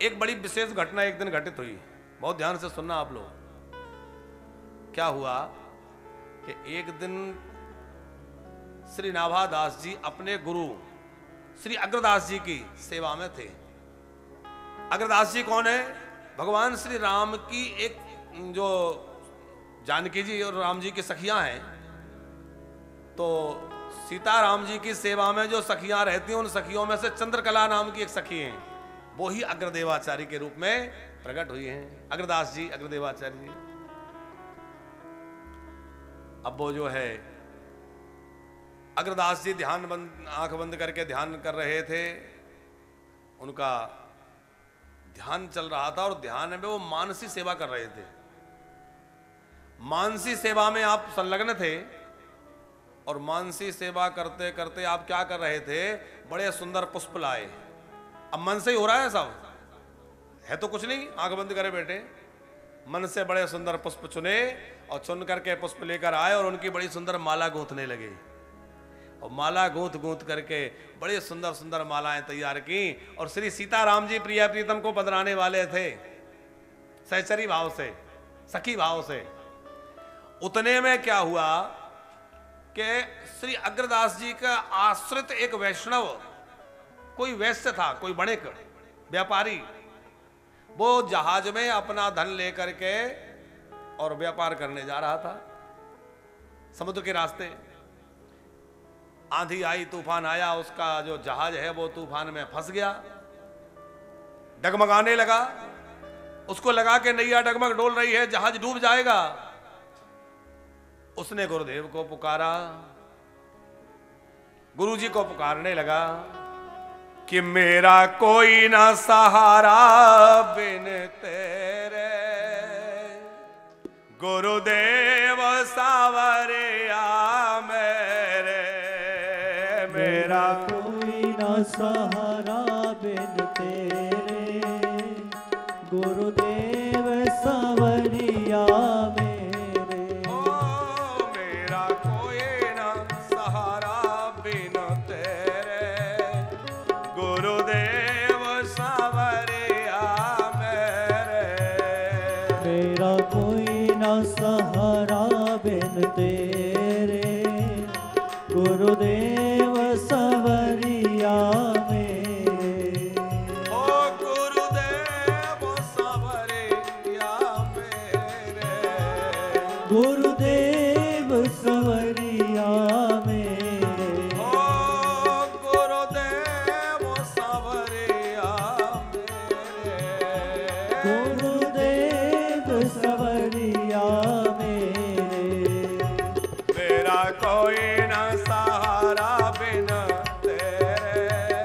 एक बड़ी विशेष घटना एक दिन घटित हुई, बहुत ध्यान से सुनना आप लोग। क्या हुआ कि एक दिन श्री नाभादास जी अपने गुरु श्री अग्रदास जी की सेवा में थे। अग्रदास जी कौन है? भगवान श्री राम की एक जो जानकी जी और राम जी की सखियां हैं, तो सीता राम जी की सेवा में जो सखियां रहती हैं, उन सखियों में से चंद्रकला नाम की एक सखी हैं, वो ही अग्रदेवाचार्य के रूप में प्रकट हुई हैं। अग्रदास जी, अग्रदेवाचार्य जी। अब वो जो है अग्रदास जी ध्यान बंद, आंख बंद करके ध्यान कर रहे थे। उनका ध्यान चल रहा था और ध्यान में वो मानसी सेवा कर रहे थे। मानसी सेवा में आप संलग्न थे और मानसी सेवा करते करते आप क्या कर रहे थे? बड़े सुंदर पुष्प लाए। अब मन से ही हो रहा है सब, है तो कुछ नहीं, आंख बंद करे बैठे। मन से बड़े सुंदर पुष्प चुने और चुन करके पुष्प लेकर आए और उनकी बड़ी सुंदर माला गूंथने लगे। और माला गूंथ गूंथ करके बड़े सुंदर सुंदर मालाएं तैयार की और श्री सीताराम जी प्रिया प्रीतम को बदलाने वाले थे, सहचरी भाव से, सखी भाव से। उतने में क्या हुआ कि श्री अग्रदास जी का आश्रित एक वैष्णव, कोई वैश्य था, कोई बणिक व्यापारी, वो जहाज में अपना धन लेकर के और व्यापार करने जा रहा था समुद्र के रास्ते। आंधी आई, तूफान आया, उसका जो जहाज है वो तूफान में फंस गया, डगमगाने लगा। उसको लगा कि नैया डगमग डोल रही है, जहाज डूब जाएगा। उसने गुरुदेव को पुकारा, गुरुजी को पुकारने लगा कि मेरा कोई ना सहारा बिन तेरे, गुरुदेव सावरिया मेरे, मेरा कोई ना सहारा बिन तेरे, गुरुदेव सावरिया मेरे। ओ मेरा कोई ना सहारा बिन तेरे, गुरुदेव सावरिया मेरे, मेरा कोई ना सहारा बिन तेरे, गुरुदेव सावरिया मेरे। ओ गुरुदेव सावरिया मेरे, गुरुदेव सावरिया मेरे। ओ गुरुदेव सावरिया मेरे, गुरुदेव सावरिया मेरे। मेरा कोई न सहारा बिन तेरे,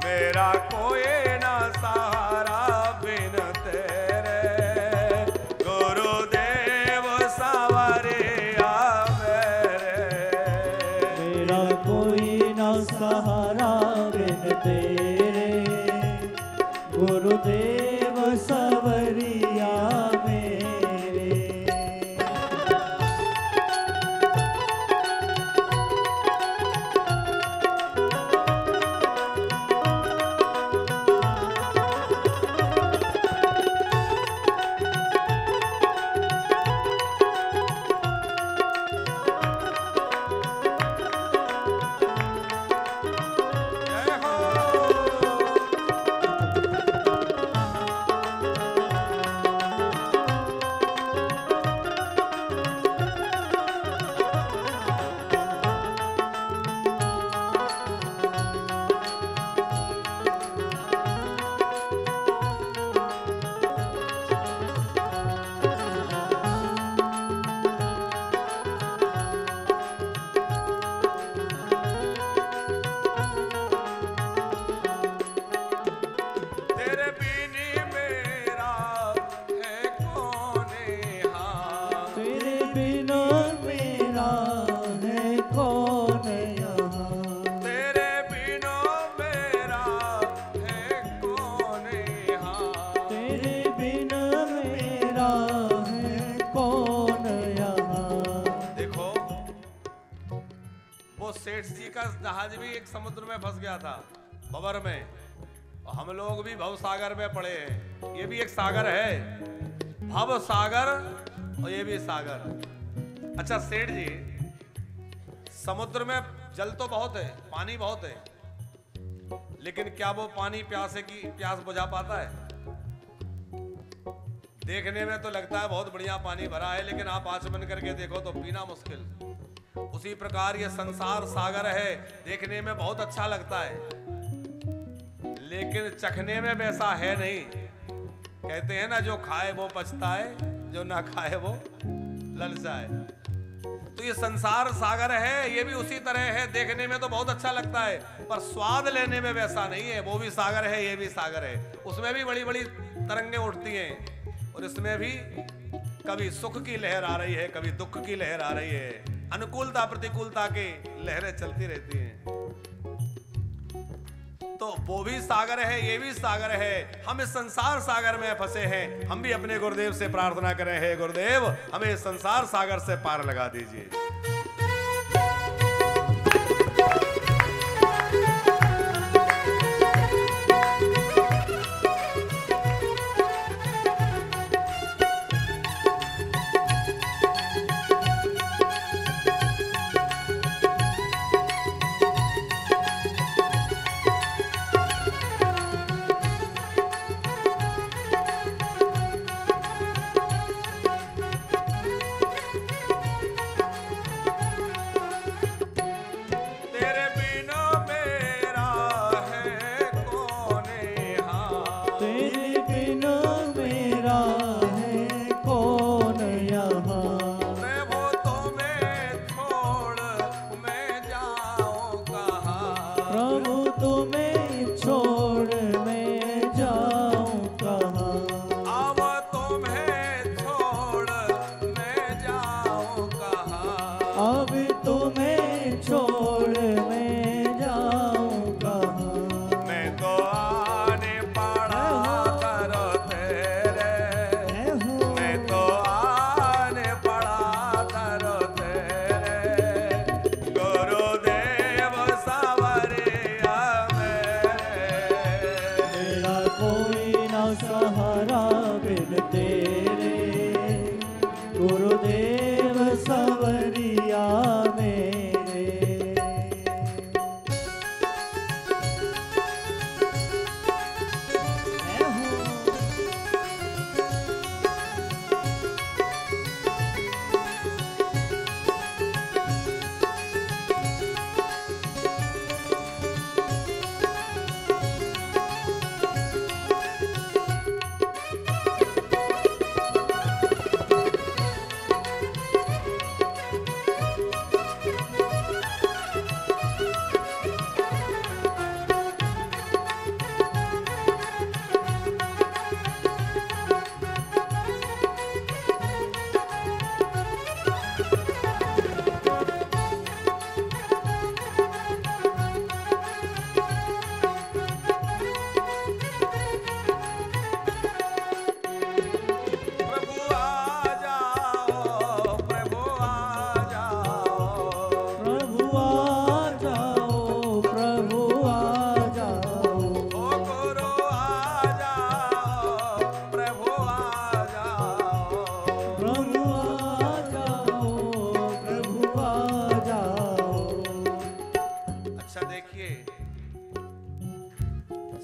मेरा कोई न सहारा बिन तेरे, गुरुदेव सावरिया मेरे, मेरा कोई ना सहारा बिन तेरे, गुरुदेव सावरिया मेरे। जय हो। तेरे बिनी मेरा है कौन यहाँ, तेरे बिना मेरा है कौन यहाँ। तेरे बिना मेरा है कौन यहाँ, तेरे बिना मेरा है कौन यहाँ। देखो वो सेठ जी का जहाज भी एक समुद्र में फंस गया था, बबर में। और हम लोग भी भव सागर में पड़े हैं, ये भी एक सागर है, भव सागर, और ये भी सागर। अच्छा सेठ जी, समुद्र में जल तो बहुत है, पानी बहुत है, लेकिन क्या वो पानी प्यासे की प्यास बुझा पाता है? देखने में तो लगता है बहुत बढ़िया पानी भरा है, लेकिन आप आंख बंद करके देखो तो पीना मुश्किल। उसी प्रकार ये संसार सागर है, देखने में बहुत अच्छा लगता है, लेकिन चखने में वैसा है नहीं। कहते हैं ना, जो खाए वो पछताए, जो ना खाए वो ललचाए। तो ये संसार सागर है, ये भी उसी तरह है, देखने में तो बहुत अच्छा लगता है, पर स्वाद लेने में वैसा नहीं है। वो भी सागर है, ये भी सागर है, उसमें भी बड़ी बड़ी तरंगें उठती हैं, और इसमें भी कभी सुख की लहर आ रही है, कभी दुख की लहर आ रही है, अनुकूलता प्रतिकूलता की लहरें चलती रहती हैं। तो वो भी सागर है, ये भी सागर है, हम इस संसार सागर में फंसे हैं। हम भी अपने गुरुदेव से प्रार्थना करें, हे गुरुदेव हमें इस संसार सागर से पार लगा दीजिए।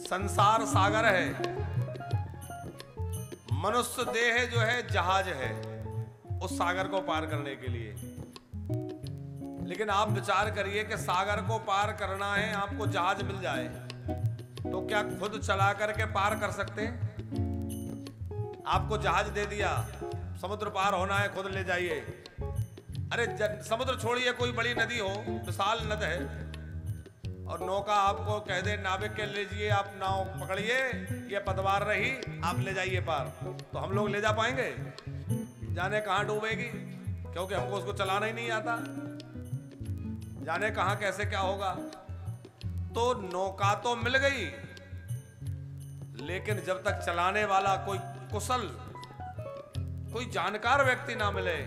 संसार सागर है, मनुष्य देह जो है जहाज है उस सागर को पार करने के लिए। लेकिन आप विचार करिए कि सागर को पार करना है, आपको जहाज मिल जाए तो क्या खुद चला करके पार कर सकते हैं? आपको जहाज दे दिया, समुद्र पार होना है, खुद ले जाइए। अरे समुद्र छोड़िए, कोई बड़ी नदी हो, विशाल नद है, और नौका आपको कह दे नाविक के लीजिए, आप नाव पकड़िए, ये पतवार रही, आप ले जाइए पार, तो हम लोग ले जा पाएंगे? जाने कहाँ डूबेगी, क्योंकि हमको उसको चलाना ही नहीं आता, जाने कहाँ कैसे क्या होगा। तो नौका तो मिल गई, लेकिन जब तक चलाने वाला कोई कुशल, कोई जानकार व्यक्ति ना मिले,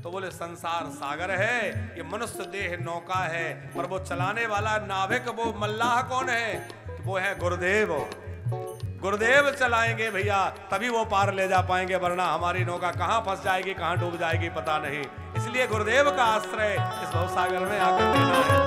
तो बोले संसार सागर है, ये मनुष्य देह नौका है, पर वो चलाने वाला नाविक, वो मल्लाह कौन है? वो है गुरुदेव। गुरुदेव चलाएंगे भैया, तभी वो पार ले जा पाएंगे, वरना हमारी नौका कहां फंस जाएगी, कहां डूब जाएगी पता नहीं। इसलिए गुरुदेव का आश्रय इस भवसागर में आकर लेना है।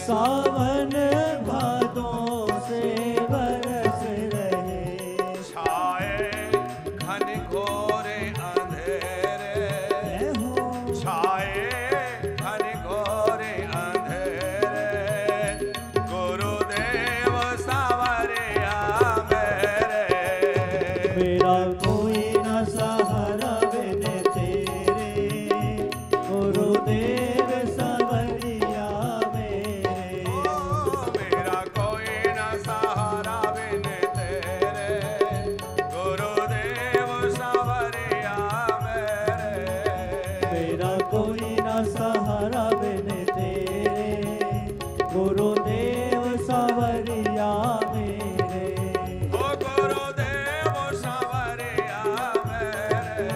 सावन भादों से बरस रहे, छाए घन घोरे अंधेरे, छाए घन घोरे अंधेरे, गुरुदेव सावरिया मेरे। मेरा कोई न सहारा बिन तेरे, गुरुदेव सावरिया मेरे। मेरा कोई न सहारा बिन तेरे, गुरुदेव सावरिया मेरे। मेरा कोई न सहारा बिन तेरे, गुरुदेव सावरिया मेरे। ओ गुरुदेव सावरिया मेरे,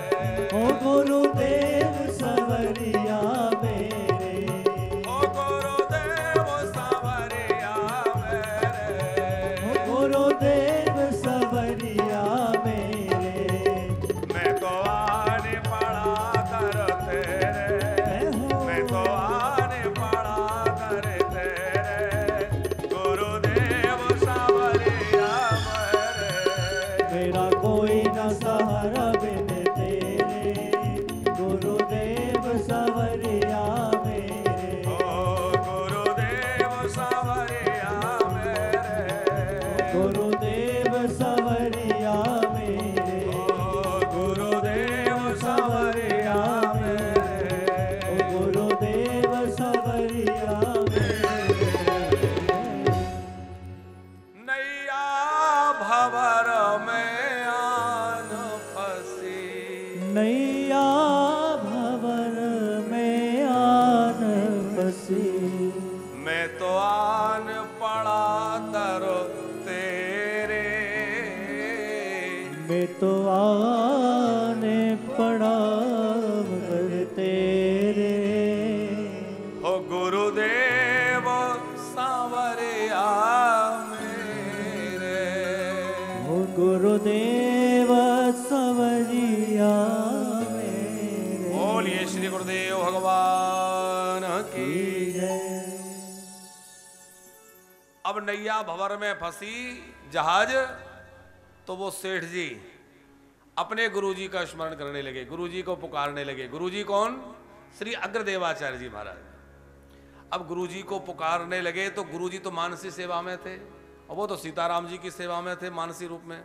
ओ गुरुदेव सावरिया मेरे। ओ गुरुदेव सावरिया मेरे। ओ गुरुदेव सावरिया मेरे। मैं तो आने पड़ा दर तेरे, मैं तो आने पड़ा दर तेरे, गुरुदेव सावरिया मेरे। मेरा कोई न सहारा बिन तेरे, गुरुदेव सावरिया मेरे। ओ गुरुदेव सावरिया मेरे, गुरुदेव सावरिया मेरे। ओ गुरुदेव सावरिया मेरे। ओ गुरुदेव सावरिया मेरे। नैया भंवर में आन फंसी, नैया भंवर में आन फंसी, मैं तो आन पड़ा दर तेरे। मैं तो आने पड़ा घर तेरे। हो गुरुदेव सावरिया मेरे। ओ गुरुदेव सावरिया मेरे। बोलिए श्री गुरुदेव भगवान की। अब नैया भंवर में फंसी जहाज, तो वो सेठ जी अपने गुरुजी का स्मरण करने लगे, गुरुजी को पुकारने लगे। गुरुजी कौन? श्री अग्रदेवाचार्य जी महाराज। अब गुरुजी को पुकारने लगे तो गुरुजी तो मानसी सेवा में थे, और वो तो सीताराम जी की सेवा में थे मानसी रूप में।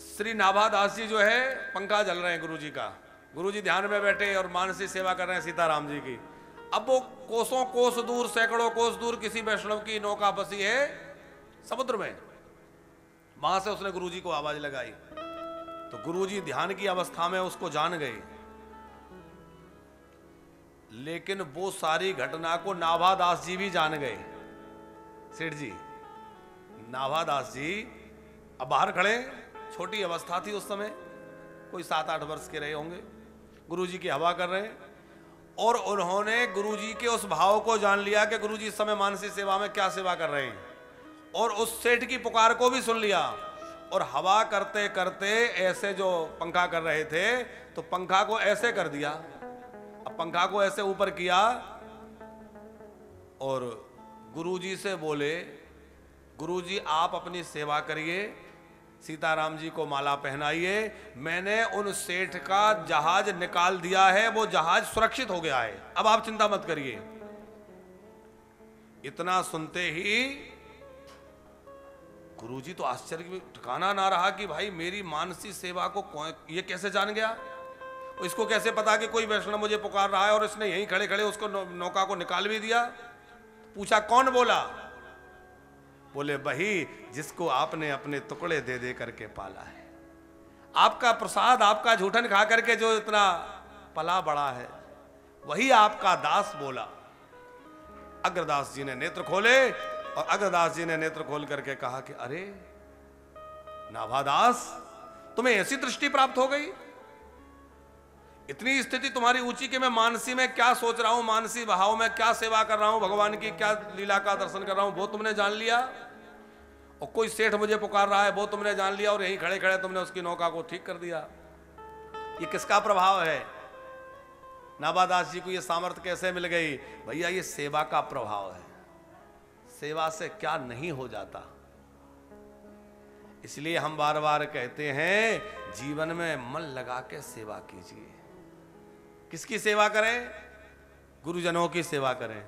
श्री नाभादास जी जो है पंखा जल रहे हैं गुरुजी का, गुरुजी ध्यान में बैठे और मानसी सेवा कर रहे हैं सीताराम जी की। अब वो कोसों कोस दूर, सैकड़ों कोस दूर किसी वैष्णव की नौका फंसी है समुद्र में, वहां से उसने गुरुजी को आवाज लगाई, तो गुरुजी ध्यान की अवस्था में उसको जान गए। लेकिन वो सारी घटना को नाभादास जी भी जान गए। सेठ जी नाभादास जी अब बाहर खड़े, छोटी अवस्था थी उस समय, कोई 7-8 वर्ष के रहे होंगे, गुरुजी की हवा कर रहे हैं, और उन्होंने गुरुजी के उस भाव को जान लिया कि गुरुजी इस समय मानसी सेवा में क्या सेवा कर रहे हैं, और उस सेठ की पुकार को भी सुन लिया। और हवा करते करते ऐसे जो पंखा कर रहे थे, तो पंखा को ऐसे कर दिया। अब पंखा को ऐसे ऊपर किया और गुरुजी से बोले, गुरुजी आप अपनी सेवा करिए, सीताराम जी को माला पहनाइए, मैंने उन सेठ का जहाज निकाल दिया है, वो जहाज सुरक्षित हो गया है, अब आप चिंता मत करिए। इतना सुनते ही गुरुजी तो आश्चर्य ठिकाना ना रहा कि भाई मेरी मानसी सेवा को ये कैसे जान गया, इसको कैसे पता कि कोई वैष्णव मुझे पुकार रहा है, और इसने यहीं खड़े खड़े उसको नौका को निकाल भी दिया। पूछा कौन बोला? बोले वही जिसको आपने अपने टुकड़े दे दे करके पाला है, आपका प्रसाद, आपका झूठन खा करके जो इतना पला बड़ा है, वही आपका दास बोला। अग्रदास जी ने नेत्र खोले, और अग्रदास जी ने नेत्र खोल करके कहा कि अरे नाभादास, तुम्हें ऐसी दृष्टि प्राप्त हो गई, इतनी स्थिति तुम्हारी ऊंची कि मैं मानसी में क्या सोच रहा हूं, मानसी भाव में क्या सेवा कर रहा हूं, भगवान की क्या लीला का दर्शन कर रहा हूं, वो तुमने जान लिया। और कोई सेठ मुझे पुकार रहा है, वो तुमने जान लिया, और यहीं खड़े खड़े तुमने उसकी नौका को ठीक कर दिया। ये किसका प्रभाव है? नाभादास जी को ये सामर्थ्य कैसे मिल गई? भैया ये सेवा का प्रभाव है। सेवा से क्या नहीं हो जाता। इसलिए हम बार बार कहते हैं जीवन में मन लगा के सेवा कीजिए। किसकी सेवा करें? गुरुजनों की सेवा करें,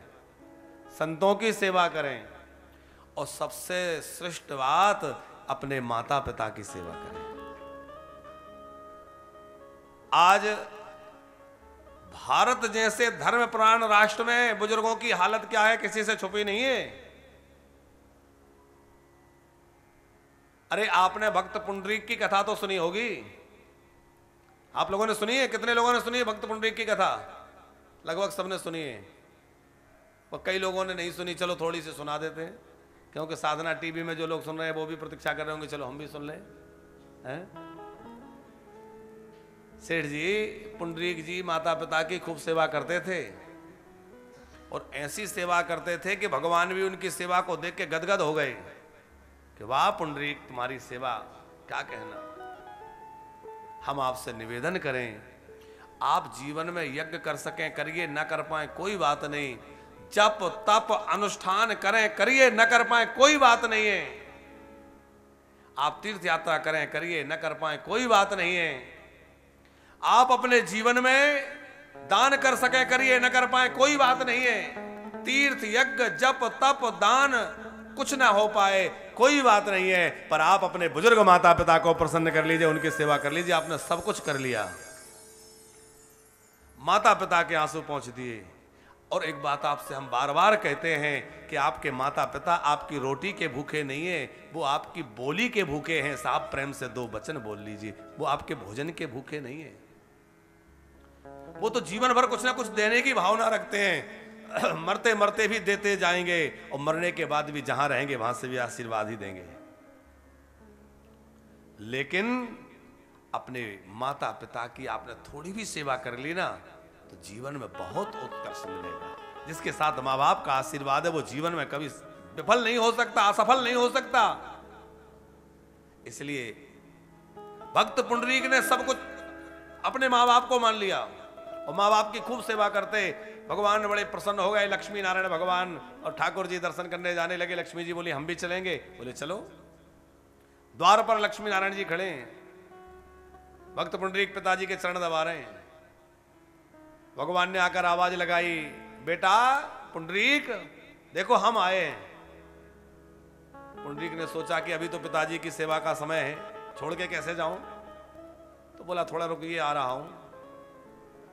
संतों की सेवा करें, और सबसे श्रेष्ठ बात अपने माता पिता की सेवा करें। आज भारत जैसे धर्म प्राण राष्ट्र में बुजुर्गों की हालत क्या है, किसी से छुपी नहीं है। अरे आपने भक्त पुंडरीक की कथा तो सुनी होगी, आप लोगों ने सुनी है? कितने लोगों ने सुनी है भक्त पुंडरीक की कथा? लगभग सबने सुनी है, और कई लोगों ने नहीं सुनी। चलो थोड़ी सी सुना देते हैं, क्योंकि साधना टीवी में जो लोग सुन रहे हैं वो भी प्रतीक्षा कर रहे होंगे, चलो हम भी सुन लें। हैं? सेठ जी पुंडरीक जी माता पिता की खूब सेवा करते थे, और ऐसी सेवा करते थे कि भगवान भी उनकी सेवा को देख के गदगद हो गए कि वाह पुंडरीक, तुम्हारी सेवा क्या कहना। हम आपसे निवेदन करें, आप जीवन में यज्ञ कर सकें करिए, न कर पाए कोई बात नहीं। जप तप अनुष्ठान करें करिए, न कर पाए कोई बात नहीं है। आप तीर्थ यात्रा करें करिए, न कर पाए कोई बात नहीं है। आप अपने जीवन में दान कर सके करिए, न कर पाए कोई बात नहीं है। तीर्थ यज्ञ जप तप दान कुछ ना हो पाए कोई बात नहीं है, पर आप अपने बुजुर्ग माता पिता को प्रसन्न कर लीजिए, उनकी सेवा कर लीजिए। आपने सब कुछ कर लिया, माता पिता के आंसू पहुंच दिए। और एक बात आपसे हम बार बार कहते हैं कि आपके माता पिता आपकी रोटी के भूखे नहीं है, वो आपकी बोली के भूखे हैं। साहब प्रेम से दो वचन बोल लीजिए, वो आपके भोजन के भूखे नहीं है। वो तो जीवन भर कुछ ना कुछ देने की भावना रखते हैं, मरते मरते भी देते जाएंगे, और मरने के बाद भी जहां रहेंगे वहां से भी आशीर्वाद ही देंगे। लेकिन अपने माता पिता की आपने थोड़ी भी सेवा कर ली ना, तो जीवन में बहुत उत्कर्ष मिलेगा। जिसके साथ माँ बाप का आशीर्वाद है वो जीवन में कभी विफल नहीं हो सकता, असफल नहीं हो सकता। इसलिए भक्त पुंडरीक ने सब कुछ अपने माँ बाप को मान लिया, और माँ बाप की खूब सेवा करते। भगवान बड़े प्रसन्न हो गए, लक्ष्मी नारायण भगवान, और ठाकुर जी दर्शन करने जाने लगे। लक्ष्मी जी बोली हम भी चलेंगे, बोले चलो। द्वार पर लक्ष्मी नारायण जी खड़े हैं, भक्त पुंडरीक पिताजी के चरण दबा रहे हैं। भगवान ने आकर आवाज लगाई, बेटा पुंडरीक देखो हम आए हैं। पुंडरीक ने सोचा कि अभी तो पिताजी की सेवा का समय है, छोड़ के कैसे जाऊं, तो बोला थोड़ा रुकिए आ रहा हूं।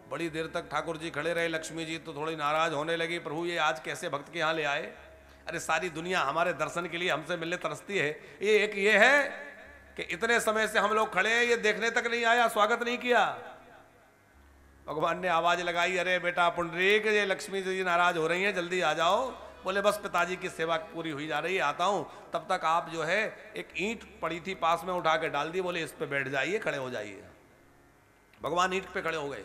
बड़ी देर तक ठाकुर जी खड़े रहे। लक्ष्मी जी तो थोड़ी नाराज होने लगी, प्रभु ये आज कैसे भक्त के यहाँ ले आए। अरे सारी दुनिया हमारे दर्शन के लिए हमसे मिलने तरसती है, ये एक ये है कि इतने समय से हम लोग खड़े हैं, ये देखने तक नहीं आया, स्वागत नहीं किया। भगवान ने आवाज लगाई, अरे बेटा पुंडरीक ये लक्ष्मी जी नाराज हो रही हैं, जल्दी आ जाओ। बोले बस पिताजी की सेवा पूरी हुई जा रही है, आता हूं। तब तक आप जो है एक ईंट पड़ी थी पास में, उठा के डाल दी, बोले इस पे बैठ जाइए, खड़े हो जाइए। भगवान ईंट पे खड़े हो गए।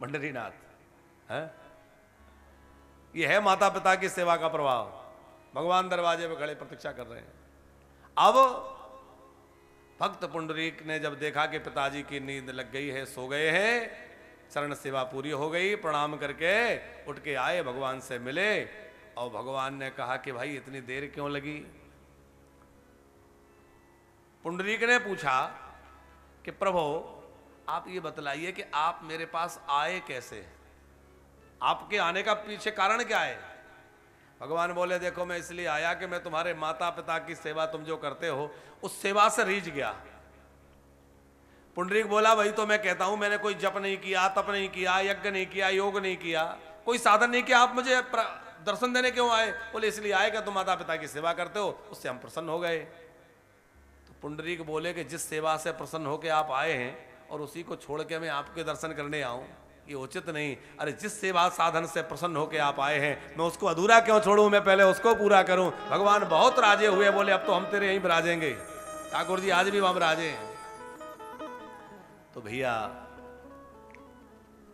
पंडरीनाथ है, ये है माता पिता की सेवा का प्रभाव। भगवान दरवाजे पे खड़े प्रतीक्षा कर रहे हैं। अब भक्त पुंडरीक ने जब देखा कि पिताजी की नींद लग गई है, सो गए हैं, चरण सेवा पूरी हो गई, प्रणाम करके उठ के आए, भगवान से मिले। और भगवान ने कहा कि भाई इतनी देर क्यों लगी? पुंडरीक ने पूछा कि प्रभु आप ये बतलाइए कि आप मेरे पास आए कैसे, आपके आने का पीछे कारण क्या है। भगवान बोले देखो मैं इसलिए आया कि मैं तुम्हारे माता पिता की सेवा तुम जो करते हो उस सेवा से रीझ गया। पुंडरीक बोला वही तो मैं कहता हूं, मैंने कोई जप नहीं किया, तप नहीं किया, यज्ञ नहीं किया, योग नहीं किया, कोई साधन नहीं किया, आप मुझे दर्शन देने क्यों आए। बोले इसलिए आए कि तुम माता पिता की सेवा करते हो, उससे हम प्रसन्न हो गए। तो पुंडरीक बोले कि जिस सेवा से प्रसन्न होकर आप आए हैं और उसी को छोड़ के मैं आपके दर्शन करने आऊं, ये उचित नहीं। अरे जिस सेवा साधन से प्रसन्न होकर आप आए हैं मैं उसको अधूरा क्यों छोड़ूं, मैं पहले उसको पूरा करूं। भगवान बहुत राजे हुए, बोले अब तो हम तेरे यहीं विराजेंगे। ठाकुर जी आज भी वहां विराजे हैं। तो भैया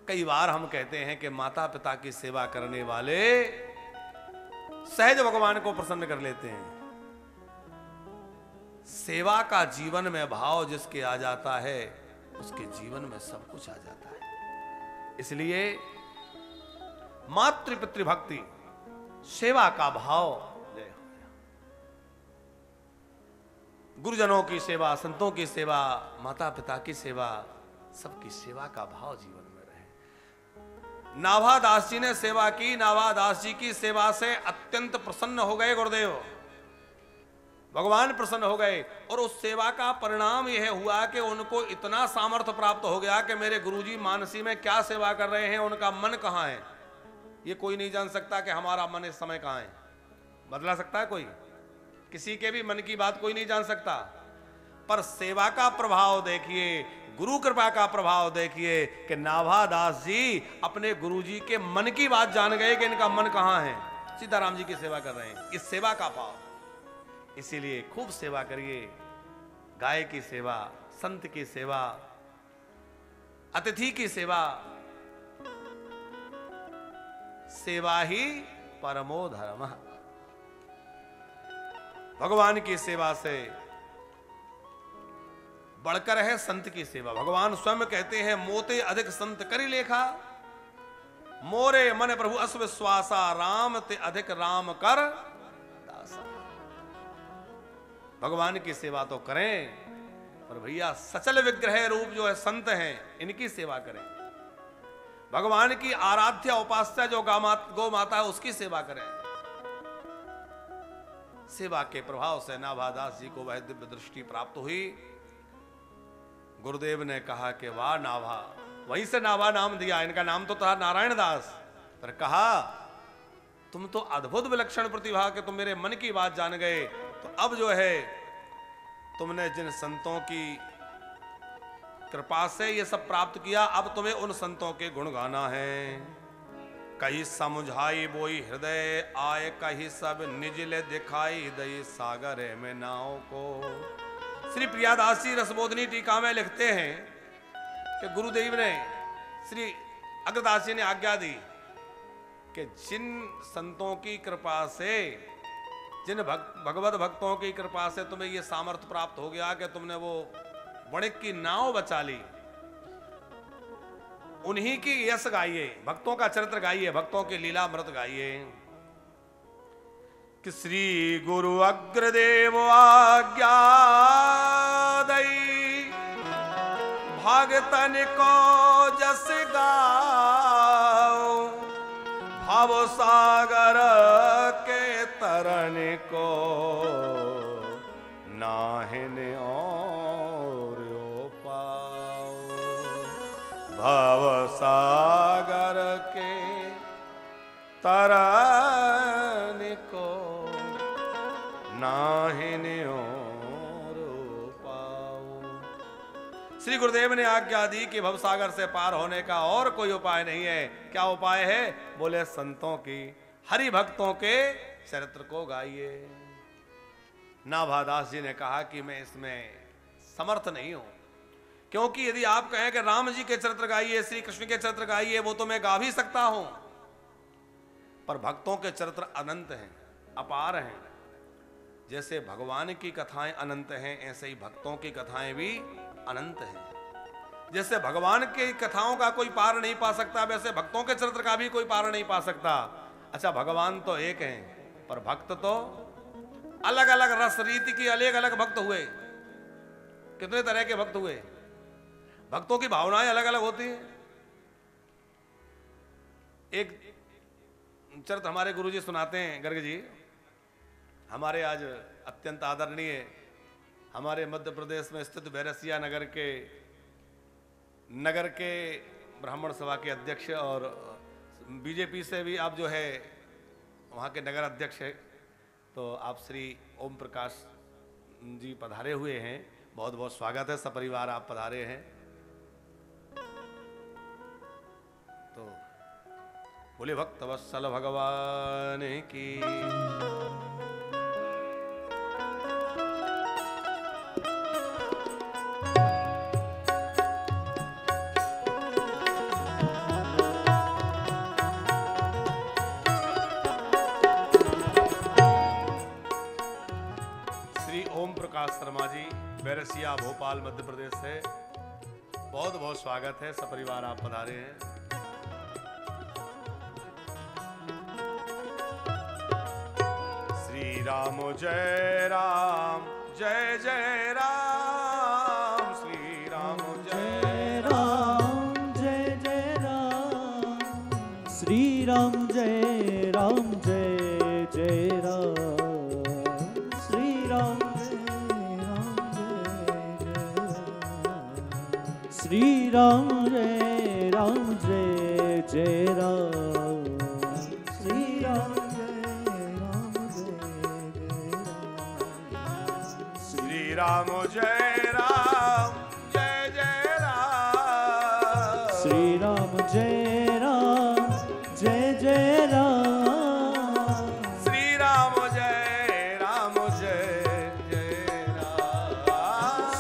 कई बार हम कहते हैं कि माता पिता की सेवा करने वाले सहज भगवान को प्रसन्न कर लेते हैं। सेवा का जीवन में भाव जिसके आ जाता है उसके जीवन में सब कुछ आ जाता है। इसलिए मातृ पितृ भक्ति, सेवा का भाव, गुरुजनों की सेवा, संतों की सेवा, माता पिता की सेवा, सबकी सेवा का भाव जीवन में रहे। नाभादास जी ने सेवा की, नाभादास जी की सेवा से अत्यंत प्रसन्न हो गए गुरुदेव, भगवान प्रसन्न हो गए। और उस सेवा का परिणाम यह हुआ कि उनको इतना सामर्थ्य प्राप्त हो गया कि मेरे गुरुजी मानसी में क्या सेवा कर रहे हैं, उनका मन कहां है ये कोई नहीं जान सकता कि हमारा मन इस समय कहां है। बदला सकता है कोई, किसी के भी मन की बात कोई नहीं जान सकता, पर सेवा का प्रभाव देखिए, गुरु कृपा का प्रभाव देखिए कि नाभादास जी अपने गुरुजी के मन की बात जान गए कि इनका मन कहां है। सीताराम जी की सेवा कर रहे हैं, इस सेवा का भाव। इसीलिए खूब सेवा करिए, गाय की सेवा, संत की सेवा, अतिथि की सेवा, सेवा ही परमो धर्म। भगवान की सेवा से बढ़कर है संत की सेवा। भगवान स्वयं कहते हैं मोते अधिक संत करी लेखा, मोरे मन प्रभु अस्विश्वासा, राम ते अधिक राम कर दासा। भगवान की सेवा तो करें, पर भैया सचल विग्रह रूप जो है संत हैं इनकी सेवा करें। भगवान की आराध्य उपास्य जो गौ माता है उसकी सेवा करें। सेवा के प्रभाव से नाभादास जी को वह दिव्य दृष्टि प्राप्त हुई। गुरुदेव ने कहा कि वाह नाभा, वहीं से नाभा नाम दिया, इनका नाम तो था नारायण दास, पर कहा तुम तो अद्भुत विलक्षण प्रतिभा के तुम मेरे मन की बात जान गए। तो अब जो है तुमने जिन संतों की कृपा से ये सब प्राप्त किया, अब तुम्हें उन संतों के गुण गाना है। कहीं समझाई बोई हृदय आए, कहीं सब निजले दिखाई दई सागर में नाव को। श्री प्रियादास जी रसबोधनी टीका में लिखते हैं कि गुरुदेव ने, श्री अग्रदास जी ने आज्ञा दी कि जिन संतों की कृपा से, जिन भगवत भक्तों की कृपा से तुम्हें यह सामर्थ्य प्राप्त हो गया कि तुमने वो वणिक की नाव बचा ली, उन्हीं की यश गाइए, भक्तों का चरित्र गाइए, भक्तों की लीला अमृत गाइए। कि श्री गुरु अग्रदेव आज्ञा दई, भागतन को जस गाओ, भव सागर के तरन को नाहिन और पाओ। भव सागर के तरन को नाहिन और पाओ। श्री गुरुदेव ने आज्ञा दी कि भवसागर से पार होने का और कोई उपाय नहीं है। क्या उपाय है? बोले संतों की, हरि भक्तों के चरित्र को गाइए। नाभादास जी ने कहा कि मैं इसमें समर्थ नहीं हूं, क्योंकि यदि आप कहें कि राम जी के चरित्र गाइए, श्री कृष्ण के चरित्र गाइए, वो तो मैं गा भी सकता हूं, पर भक्तों के चरित्र अनंत हैं, अपार हैं। जैसे भगवान की कथाएं अनंत हैं, ऐसे ही भक्तों की कथाएं भी अनंत हैं। जैसे भगवान की कथाओं का कोई पार नहीं पा सकता, वैसे भक्तों के चरित्र का भी कोई पार नहीं पा सकता। अच्छा, भगवान तो एक हैं, पर भक्त तो अलग अलग रस रीति की अलग अलग भक्त हुए। कितने तरह के भक्त हुए। भक्तों की भावनाएं अलग अलग होती हैं। एक चरित्र हमारे गुरुजी सुनाते हैं, गर्ग जी, हमारे आज अत्यंत आदरणीय हमारे मध्य प्रदेश में स्थित बैरसिया नगर के ब्राह्मण सभा के अध्यक्ष और बीजेपी से भी आप जो है वहाँ के नगर अध्यक्ष है, तो आप श्री ओम प्रकाश जी पधारे हुए हैं। बहुत बहुत स्वागत है, सपरिवार आप पधारे हैं। तो बोले भक्त वत्सल भगवान की। शर्मा जी बैरसिया भोपाल मध्य प्रदेश से बहुत बहुत स्वागत है, सपरिवार आप पधारे हैं। श्री राम जय राम जय जय राम, श्री राम जय राम जय जय राम, श्री राम जय राम जय जय राम, श्री राम श्री राम जय राम जय जय राम, श्री राम जय राम जय जय राम, श्री राम जय राम जय जय राम, श्री राम जय राम जय जय राम, श्री राम जय राम जय जय राम,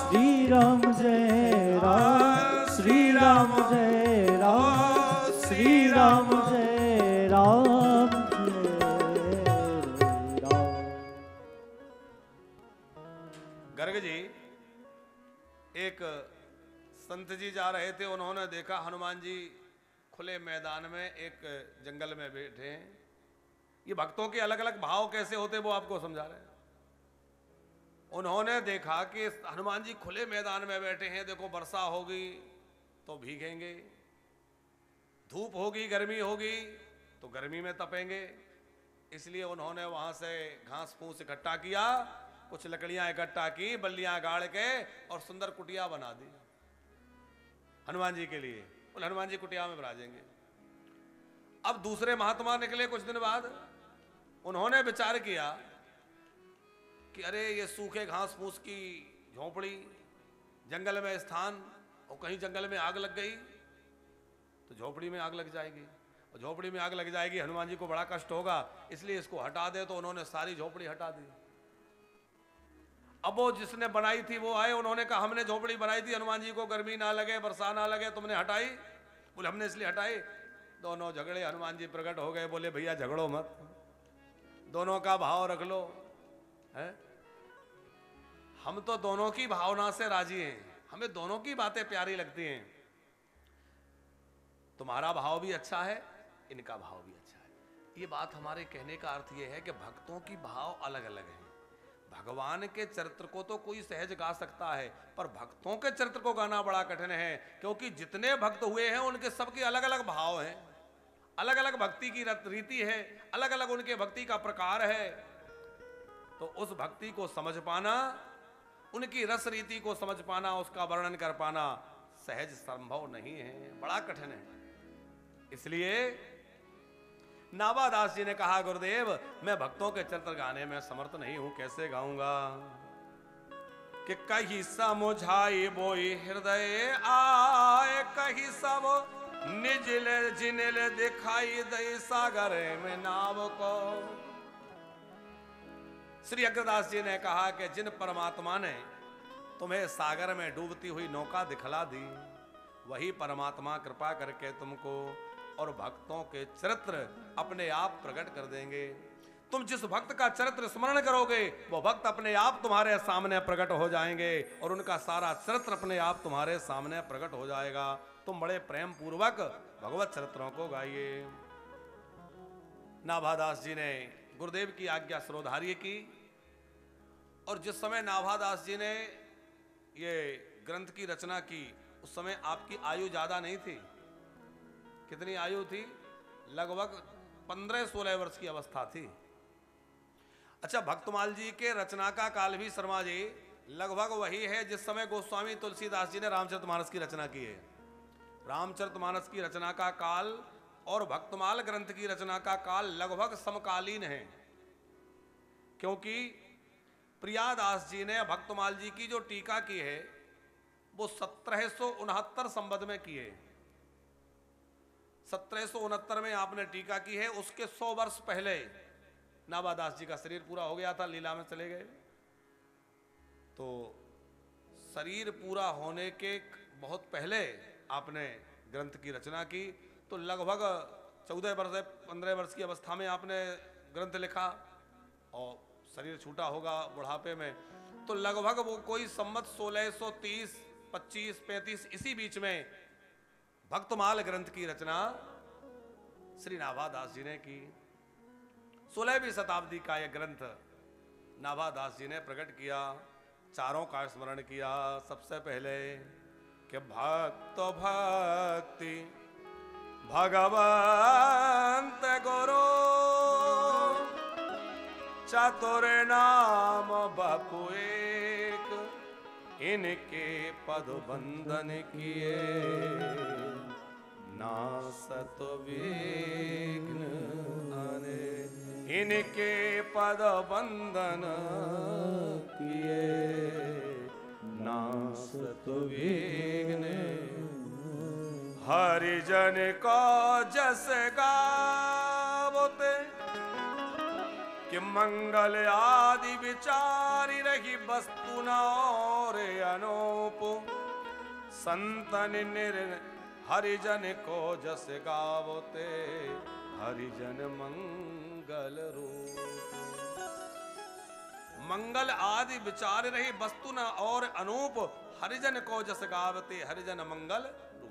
श्री राम जय राम, श्री राम जय राम, श्री राम जय राम जय राम। गर्ग जी, एक संत जी जा रहे थे, उन्होंने देखा हनुमान जी खुले मैदान में एक जंगल में बैठे हैं। ये भक्तों के अलग अलग भाव कैसे होते वो आपको समझा रहे हैं। उन्होंने देखा कि हनुमान जी खुले मैदान में बैठे हैं, देखो वर्षा होगी तो भीगेंगे, धूप होगी गर्मी होगी तो गर्मी में तपेंगे, इसलिए उन्होंने वहां से घास फूस इकट्ठा किया, कुछ लकड़ियां इकट्ठा की, बल्लियां गाड़ के और सुंदर कुटिया बना दी हनुमान जी के लिए। बोले हनुमान जी कुटिया में विराजेंगे। अब दूसरे महात्मा निकले कुछ दिन बाद, उन्होंने विचार किया कि अरे ये सूखे घास फूस की झोपड़ी, जंगल में स्थान, और कहीं जंगल में आग लग गई तो झोपड़ी में आग लग जाएगी, और झोपड़ी में आग लग जाएगी हनुमान जी को बड़ा कष्ट होगा, इसलिए इसको हटा दे। तो उन्होंने सारी झोपड़ी हटा दी। अब वो जिसने बनाई थी वो आए, उन्होंने कहा हमने झोपड़ी बनाई थी हनुमान जी को गर्मी ना लगे वर्षा ना लगे, तुमने हटाई? बोले हमने इसलिए हटाई। दोनों झगड़े, हनुमान जी प्रकट हो गए, बोले भैया झगड़ो मत, दोनों का भाव रख लो है, हम तो दोनों की भावना से राजी हैं, हमें दोनों की बातें प्यारी लगती हैं। तुम्हारा भाव भी अच्छा है, इनका भाव भी अच्छा है। ये बात हमारे कहने का अर्थ ये है कि भक्तों की भाव अलग अलग हैं। भगवान के चरित्र को तो कोई सहज गा सकता है, पर भक्तों के चरित्र को गाना बड़ा कठिन है, क्योंकि जितने भक्त हुए हैं उनके सबके अलग अलग भाव हैं, अलग अलग भक्ति की रीति है, अलग अलग उनके भक्ति का प्रकार है। तो उस भक्ति को समझ पाना, उनकी रस रीति को समझ पाना, उसका वर्णन कर पाना सहज संभव नहीं है, बड़ा कठिन है। इसलिए नाभादास जी ने कहा गुरुदेव मैं भक्तों के चरित्र गाने में समर्थ नहीं हूं, कैसे गाऊंगा? कि कहीं समझाई बोई हृदय आए, कहीं सब निजल जिनल दिखाई दे सागर में नाव को। श्री अग्रदास जी ने कहा कि जिन परमात्मा ने तुम्हें सागर में डूबती हुई नौका दिखला दी, वही परमात्मा कृपा करके तुमको और भक्तों के चरित्र अपने आप प्रकट कर देंगे। तुम जिस भक्त का चरित्र स्मरण करोगे वो भक्त अपने आप तुम्हारे सामने प्रकट हो जाएंगे और उनका सारा चरित्र अपने आप तुम्हारे सामने प्रकट हो जाएगा। तुम बड़े प्रेम पूर्वक भगवत चरित्रों को गाइए। नाभादास जी ने गुरुदेव की आज्ञा शिरोधार्य की, और जिस समय नाभादास जी ने ये ग्रंथ की रचना की, उस समय आपकी आयु ज्यादा नहीं थी। कितनी आयु थी? लगभग 15-16 वर्ष की अवस्था थी। अच्छा, भक्तमाल जी के रचना का काल भी शर्मा जी लगभग वही है जिस समय गोस्वामी तुलसीदास जी ने रामचरितमानस की रचना की है। रामचरितमानस की रचना का काल और भक्तमाल ग्रंथ की रचना का काल लगभग समकालीन है, क्योंकि प्रियादास जी ने भक्तमाल जी की जो टीका की है वो 1769 संवत में की है। 1769 में आपने टीका की है। उसके 100 वर्ष पहले नाभादास जी का शरीर पूरा हो गया था, लीला में चले गए। तो शरीर पूरा होने के बहुत पहले आपने ग्रंथ की रचना की। तो लगभग 14 वर्ष 15 वर्ष की अवस्था में आपने ग्रंथ लिखा और शरीर छूटा होगा बुढ़ापे में। तो लगभग वो कोई संवत 1630, 25, 35 इसी बीच में भक्तमाल ग्रंथ की रचना श्री नाभादास जी ने की। 16वीं शताब्दी का यह ग्रंथ नाभादास जी ने प्रकट किया, चारों का स्मरण किया। सबसे पहले कि भक्त भक्ति भगवंत गुरु चतुर नाम बपु एक, इनके पद बंदन किए नासत विघ्न आने। इनके पद बंदन किए नासत विघ्न। हरिजन को जस गावते कि मंगल आदि विचारी रही वस्तु न और अनूप। संतन हरिजन को जस गावते हरिजन मंगल रूप। मंगल आदि विचार रही वस्तु न और अनूप, हरिजन को जस गावते हरिजन मंगल रूप।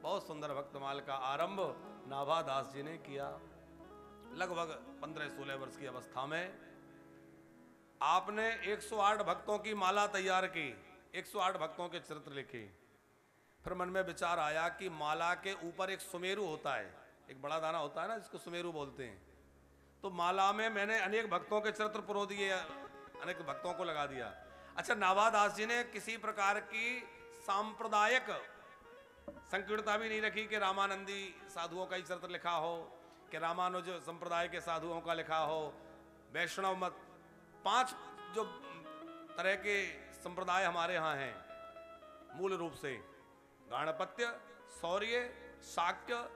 बहुत सुंदर भक्तमाल का आरंभ नाभादास जी ने किया। लगभग 15-16 वर्ष की अवस्था में आपने 108 भक्तों की माला तैयार की, 108 भक्तों के चरित्र लिखे। फिर मन में विचार आया कि माला के ऊपर एक सुमेरु होता है, एक बड़ा दाना होता है ना जिसको सुमेरु बोलते हैं। तो माला में मैंने अनेक भक्तों के चरित्र पुरो दिए, अनेक भक्तों को लगा दिया। अच्छा, नाभादास जी ने किसी प्रकार की सांप्रदायिक संकीर्णता भी नहीं रखी कि रामानंदी साधुओं का ही चरित्र लिखा हो, कि रामानुज संप्रदाय के साधुओं का लिखा हो, वैष्णव मत। 5 जो तरह के संप्रदाय हमारे यहाँ हैं मूल रूप से, गाणपत्य, शौर्य, शाक्य,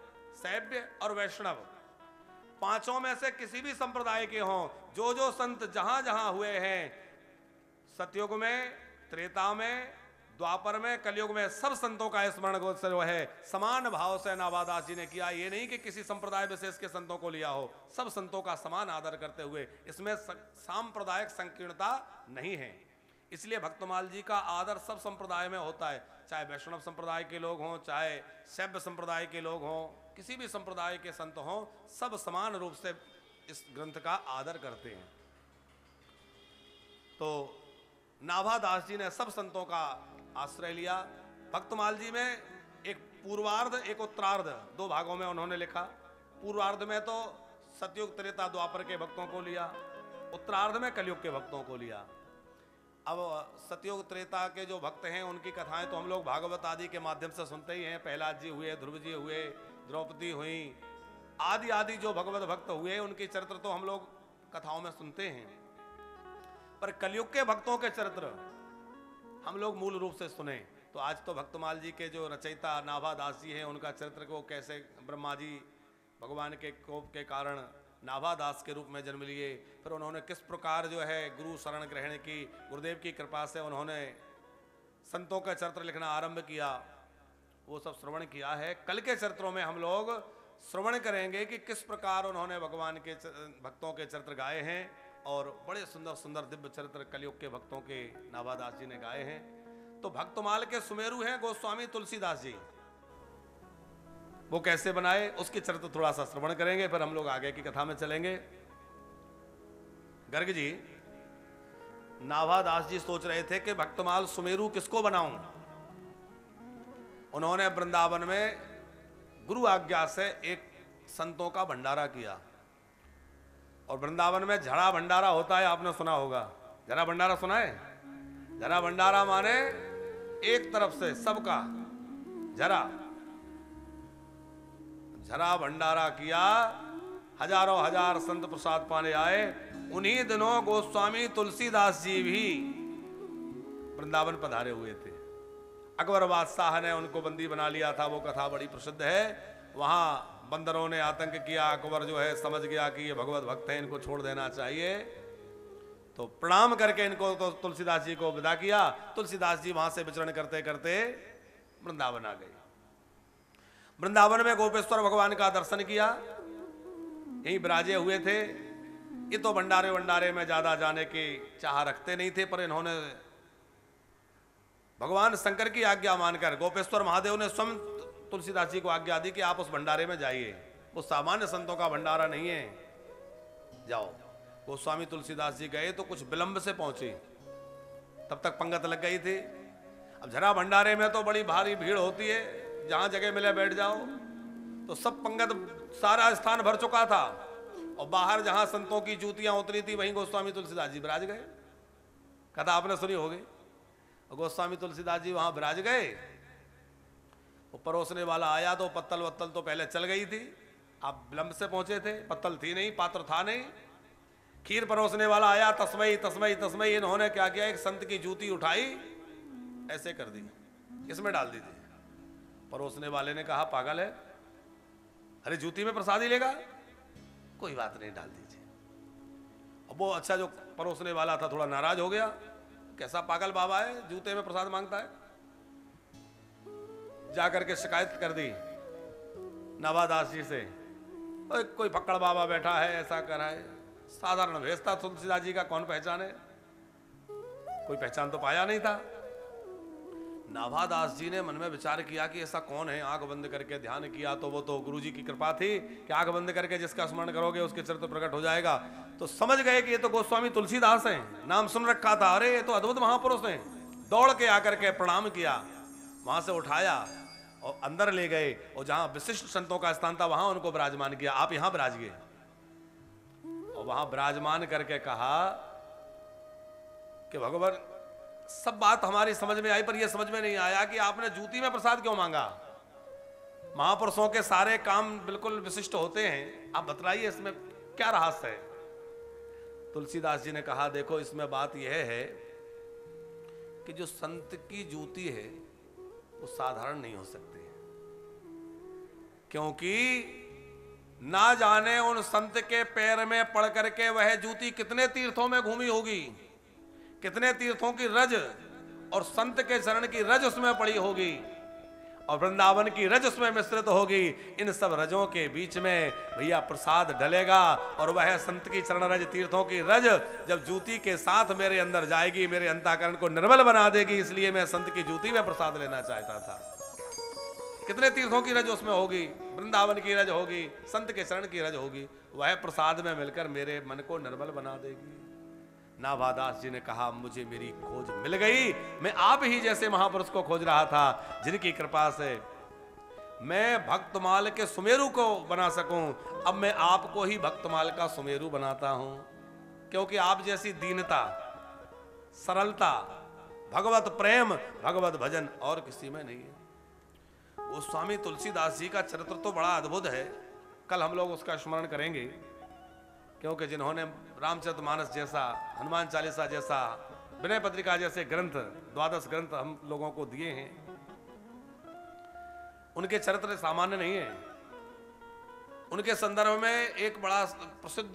शैव्य और वैष्णव। 5 में से किसी भी संप्रदाय के हों, जो जो संत जहां जहां हुए हैं, सतयुग में, त्रेता में, द्वापर में, कलयुग में, सब संतों का स्मरण जो है समान भाव से नाभादास जी ने किया। ये नहीं कि किसी संप्रदाय विशेष के संतों को लिया हो, सब संतों का समान आदर करते हुए। इसमें सांप्रदायिक संकीर्णता नहीं है। इसलिए भक्तमाल जी का आदर सब संप्रदाय में होता है, चाहे वैष्णव संप्रदाय के लोग हों, चाहे शैव संप्रदाय के लोग हों, किसी भी संप्रदाय के संत हों, सब समान रूप से इस ग्रंथ का आदर करते हैं। तो नाभादास जी ने सब संतों का आश्रय लिया। भक्तमाल जी में एक पूर्वार्ध एक उत्तरार्ध 2 भागों में उन्होंने लिखा। पूर्वार्ध में तो सतयुग त्रेता द्वापर के भक्तों को लिया, उत्तरार्ध में कलयुग के भक्तों को लिया। अब सतयुग त्रेता के जो भक्त हैं उनकी कथाएं तो हम लोग भागवत आदि के माध्यम से सुनते ही हैं। प्रहलाद जी हुए, ध्रुव जी हुए, द्रौपदी हुई, आदि आदि जो भगवत भक्त हुए उनके चरित्र तो हम लोग कथाओं में सुनते हैं। पर कलयुग के भक्तों के चरित्र हम लोग मूल रूप से सुने। तो आज तो भक्तमाल जी के जो रचयिता नाभादास जी हैं उनका चरित्र को कैसे ब्रह्मा जी भगवान के कोप के कारण नाभादास के रूप में जन्म लिए, फिर उन्होंने किस प्रकार जो है गुरु शरण ग्रहण की, गुरुदेव की कृपा से उन्होंने संतों का चरित्र लिखना आरंभ किया, वो सब श्रवण किया है। कल के चरित्रों में हम लोग श्रवण करेंगे कि किस प्रकार उन्होंने भगवान के भक्तों के चरित्र गाए हैं, और बड़े सुंदर सुंदर दिव्य चरित्र कलयुग के भक्तों के नाभादास जी ने गाए हैं। तो भक्तमाल के सुमेरु हैं गोस्वामी तुलसीदास जी, वो कैसे बनाए उसके चरित्र थोड़ा सा श्रवण करेंगे, फिर हम लोग आगे की कथा में चलेंगे। गर्ग जी, नाभादास जी सोच रहे थे कि भक्तमाल सुमेरु किसको बनाऊं। उन्होंने वृंदावन में गुरु आज्ञा से एक संतों का भंडारा किया। और वृंदावन में झड़ा भंडारा होता है, आपने सुना होगा। झड़ा भंडारा सुना है? झड़ा भंडारा माने एक तरफ से सबका झरा झरा भंडारा किया। हजारों हजार संत प्रसाद पाने आए। उन्हीं दिनों गोस्वामी तुलसीदास जी भी वृंदावन पधारे हुए थे। अकबर बादशाह ने उनको बंदी बना लिया था, वो कथा बड़ी प्रसिद्ध है। वहां बंदरों ने आतंक किया। अकबर जो है समझ गया कि ये भगवत भक्त हैं, इनको छोड़ देना चाहिए, तो प्रणाम करके इनको तो तुलसीदास जी को विदा किया। तुलसीदास जी वहां से विचरण करते करते वृंदावन आ गए। वृंदावन में गोपेश्वर भगवान का दर्शन किया, यहीं विराजे हुए थे। ये तो भंडारे में ज्यादा जाने की चाह रखते नहीं थे, पर इन्होंने भगवान शंकर की आज्ञा मानकर गोपेश्वर महादेव ने स्वयं तुलसीदास जी को आज्ञा दी कि आप उस भंडारे में जाइए। वो सामान्य संतों का भंडारा नहीं है, जाओ। गोस्वामी तुलसीदास जी गए तो कुछ विलंब से पहुंचे, तब तक पंगत लग गई थी। अब झरा भंडारे में तो बड़ी भारी भीड़ होती है, जहां जगह मिले बैठ जाओ। तो सब पंगत, सारा स्थान भर चुका था। और बाहर जहां संतों की जूतियां उतरी थी, वहीं गोस्वामी तुलसीदास जी विराज गए। कथा आपने सुनी होगी। गोस्वामी तुलसीदास जी वहां विराज गए। वो परोसने वाला आया तो पत्तल वत्तल तो पहले चल गई थी, आप विलंब से पहुंचे थे, पत्तल थी नहीं, पात्र था नहीं। खीर परोसने वाला आया, तस्मई तस्मई तस्मई। इन्होंने क्या किया, एक संत की जूती उठाई, ऐसे कर दी, इसमें डाल दी थी। परोसने वाले ने कहा पागल है, अरे जूती में प्रसाद ही लेगा, कोई बात नहीं डाल दीजिए। अब वो अच्छा जो परोसने वाला था थोड़ा नाराज हो गया, कैसा पागल बाबा है, जूते में प्रसाद मांगता है। जाकर के शिकायत कर दी नाभादास जी से, कोई फक्कड़ बाबा बैठा है, ऐसा कर रहा है। साधारण भेष था तुलसीदास जी का, कौन पहचाने, कोई पहचान तो पाया नहीं था। नाभादास जी ने मन में विचार किया कि ऐसा कौन है। आंख बंद करके ध्यान किया तो वो तो गुरु जी की कृपा थी कि आंख बंद करके जिसका स्मरण करोगे उसके चरित्र प्रकट हो जाएगा। तो समझ गए कि ये तो गोस्वामी तुलसीदास हैं, नाम सुन रखा था, अरे ये तो अद्भुत महापुरुष हैं। दौड़ के आकर के प्रणाम किया, वहां से उठाया और अंदर ले गए, और जहां विशिष्ट संतों का स्थान था वहां उनको विराजमान किया। आप यहां विराजिए। और वहां विराजमान करके कहा कि भगवान, सब बात हमारी समझ में आई, पर यह समझ में नहीं आया कि आपने जूती में प्रसाद क्यों मांगा। महापुरुषों के सारे काम बिल्कुल विशिष्ट होते हैं, आप बतलाइए इसमें क्या रहस्य है। तुलसीदास जी ने कहा, देखो इसमें बात यह है कि जो संत की जूती है वो साधारण नहीं हो सकती, क्योंकि ना जाने उन संत के पैर में पड़ करके वह जूती कितने तीर्थों में घूमी होगी, कितने तीर्थों की रज और संत के चरण की रज उसमें पड़ी होगी, और वृंदावन की रज उसमें मिश्रित होगी। इन सब रजों के बीच में भैया प्रसाद डलेगा, और वह संत की चरण रज, तीर्थों की रज जब जूती के साथ मेरे अंदर जाएगी, मेरे अंतःकरण को निर्मल बना देगी। इसलिए मैं संत की जूती में प्रसाद लेना चाहता था। कितने तीर्थों की रज उसमें होगी, वृंदावन की रज होगी, संत के चरण की रज होगी, वह प्रसाद में मिलकर मेरे मन को निर्मल बना देगी। नाभादास जी ने कहा, मुझे मेरी खोज मिल गई। मैं आप ही जैसे महापुरुष को खोज रहा था, जिनकी कृपा से मैं भक्तमाल के सुमेरु को बना सकूं। अब मैं आपको ही भक्तमाल का सुमेरु बनाता हूं, क्योंकि आप जैसी दीनता, सरलता, भगवत प्रेम, भगवत भजन और किसी में नहीं है। वो स्वामी तुलसीदास जी का चरित्र तो बड़ा अद्भुत है, कल हम लोग उसका स्मरण करेंगे, क्योंकि जिन्होंने रामचरितमानस जैसा, हनुमान चालीसा जैसा, विनय पत्रिका जैसे ग्रंथ, 12 ग्रंथ हम लोगों को दिए हैं, उनके चरित्र सामान्य नहीं है। उनके संदर्भ में एक बड़ा प्रसिद्ध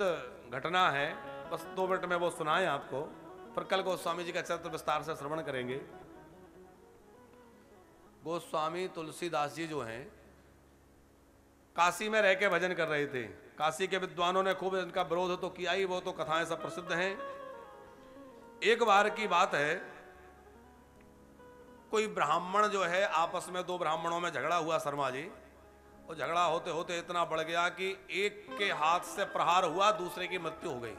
घटना है, बस 2 मिनट में वो सुनाएं आपको, फिर कल गोस्वामी जी का चरित्र विस्तार से श्रवण करेंगे। गोस्वामी तुलसीदास जी जो हैं, काशी में रह के भजन कर रहे थे। काशी के विद्वानों ने खूब इनका विरोध तो किया ही, वो तो कथाएं सब प्रसिद्ध हैं। एक बार की बात है, कोई ब्राह्मण जो है, आपस में 2 ब्राह्मणों में झगड़ा हुआ शर्मा जी, और झगड़ा होते होते इतना बढ़ गया कि एक के हाथ से प्रहार हुआ, दूसरे की मृत्यु हो गई।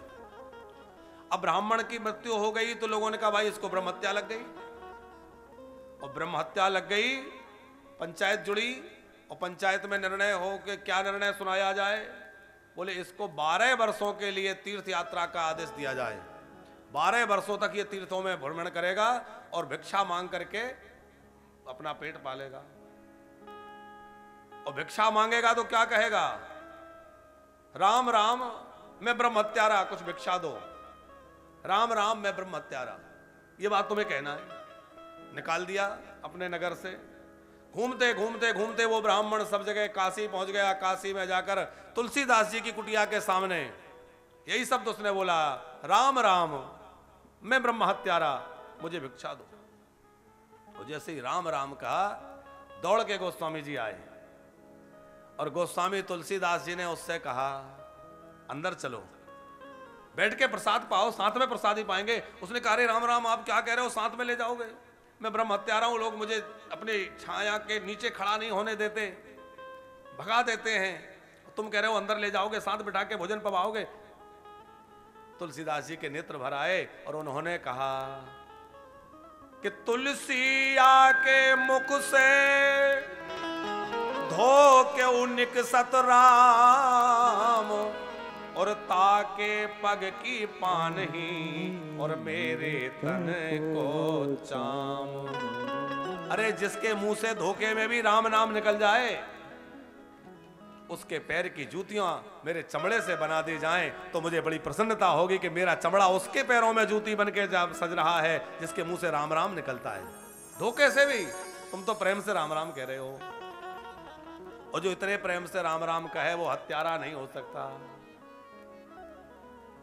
अब ब्राह्मण की मृत्यु हो गई तो लोगों ने कहा भाई इसको ब्रह्म हत्या लग गई, और ब्रह्म हत्या लग गई, पंचायत जुड़ी, और पंचायत में निर्णय हो कि क्या निर्णय सुनाया जाए। बोले इसको 12 वर्षों के लिए तीर्थ यात्रा का आदेश दिया जाए, 12 वर्षों तक ये तीर्थों में भ्रमण करेगा और भिक्षा मांग करके अपना पेट पालेगा। और भिक्षा मांगेगा तो क्या कहेगा, राम राम मैं ब्रह्म हत्यारा, कुछ भिक्षा दो, राम राम मैं ब्रह्म हत्यारा, ये बात तुम्हें कहना है। निकाल दिया अपने नगर से। घूमते घूमते घूमते वो ब्राह्मण सब जगह काशी पहुंच गया। काशी में जाकर तुलसीदास जी की कुटिया के सामने यही शब्द उसने बोला, राम राम मैं ब्रह्म हत्यारा, मुझे भिक्षा दो। और जैसे ही राम राम कहा, दौड़ के गोस्वामी जी आए, और गोस्वामी तुलसीदास जी ने उससे कहा अंदर चलो, बैठ के प्रसाद पाओ, साथ में प्रसाद ही पाएंगे। उसने कहा अरे राम राम आप क्या कह रहे हो, साथ में ले जाओगे, मैं ब्रह्म हत्यारा हूं, लोग मुझे अपनी छाया के नीचे खड़ा नहीं होने देते, भगा देते हैं, तुम कह रहे हो अंदर ले जाओगे, साथ बिठा के भोजन पवाओगे। तुलसीदास जी के नेत्र भर आए और उन्होंने कहा कि तुलसी आके मुख से धो के उनिक सतराम, और ताके पग की पान ही और मेरे तन को चाम। अरे जिसके मुंह से धोखे में भी राम नाम निकल जाए, उसके पैर की जूतियां मेरे चमड़े से बना दी जाएं तो मुझे बड़ी प्रसन्नता होगी कि मेरा चमड़ा उसके पैरों में जूती बन के सज रहा है जिसके मुंह से राम राम निकलता है। धोखे से भी तुम तो प्रेम से राम राम कह रहे हो, और जो इतने प्रेम से राम राम कहे वो हत्यारा नहीं हो सकता।